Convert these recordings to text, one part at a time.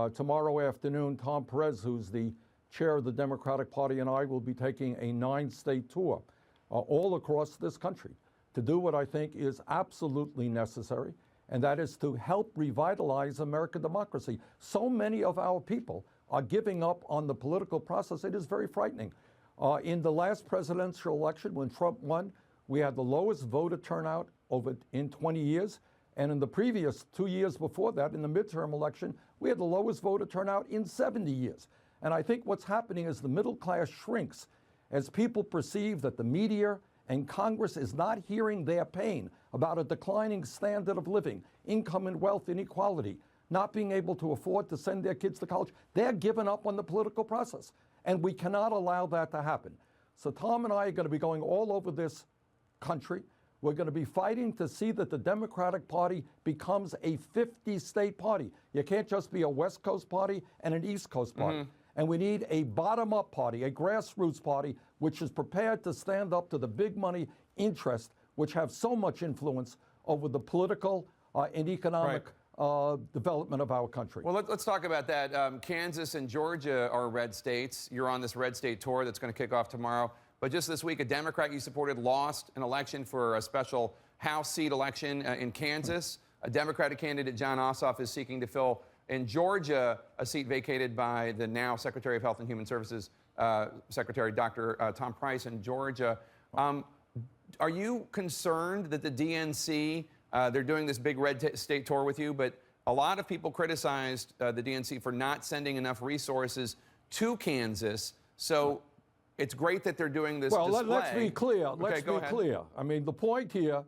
Tomorrow afternoon, Tom Perez, who's the chair of the Democratic Party, and I will be taking a 9-state tour all across this country to do what I think is absolutely necessary, and that is to help revitalize American democracy. So many of our people are giving up on the political process. It is very frightening. In the last presidential election, when Trump won, we had the lowest voter turnout in 20 years. And in the previous 2 years before that, in the midterm election, we had the lowest voter turnout in 70 years. And I think what's happening is the middle class shrinks as people perceive that the media and Congress is not hearing their pain about a declining standard of living, income and wealth inequality, not being able to afford to send their kids to college. They're giving up on the political process, and we cannot allow that to happen. So Tom and I are going to be going all over this country. We're going to be fighting to see that the Democratic Party becomes a 50-state party. You can't just be a West Coast party and an East Coast party. And we need a bottom-up party, a grassroots party, which is prepared to stand up to the big money interests, which have so much influence over the political and economic development of our country. Well, let's talk about that. Kansas and Georgia are red states. You're on this red state tour that's going to kick off tomorrow. But just this week, a Democrat you supported lost an election for a special House seat election in Kansas. A Democratic candidate, Jon Ossoff, is seeking to fill in Georgia a seat vacated by the now Secretary of Health and Human Services, Secretary Dr. Tom Price in Georgia. Are you concerned that the DNC, they're doing this big red state tour with you, but a lot of people criticized the DNC for not sending enough resources to Kansas. So it's great that they're doing this display. Let's be clear. Let's be clear. I mean, the point here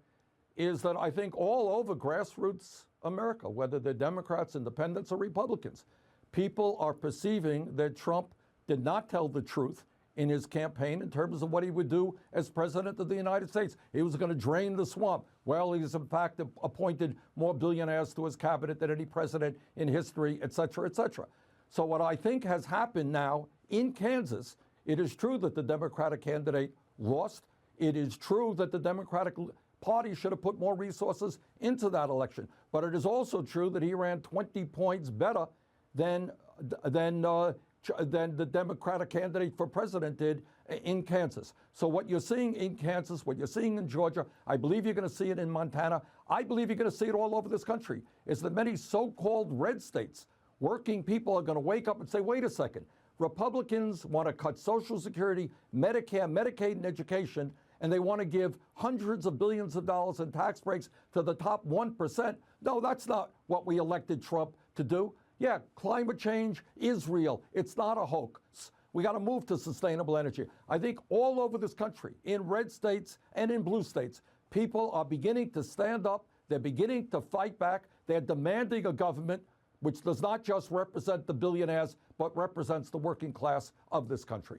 is that I think all over grassroots America, whether they're Democrats, independents, or Republicans, people are perceiving that Trump did not tell the truth in his campaign in terms of what he would do as president of the United States. He was going to drain the swamp. Well, he's in fact appointed more billionaires to his cabinet than any president in history, et cetera, et cetera. So what I think has happened now in Kansas, it is true that the Democratic candidate lost. It is true that the Democratic Party should have put more resources into that election. But it is also true that he ran 20 points better than the Democratic candidate for president did in Kansas. So what you're seeing in Kansas, what you're seeing in Georgia, I believe you're going to see it in Montana. I believe you're going to see it all over this country, is that many so-called red states, working people are going to wake up and say, wait a second, Republicans want to cut Social Security, Medicare, Medicaid, and education, and they want to give hundreds of billions of dollars in tax breaks to the top 1%. No, that's not what we elected Trump to do. Yeah, climate change is real. It's not a hoax. We got to move to sustainable energy. I think all over this country, in red states and in blue states, people are beginning to stand up. They're beginning to fight back. They're demanding a government which does not just represent the billionaires, but represents the working class of this country.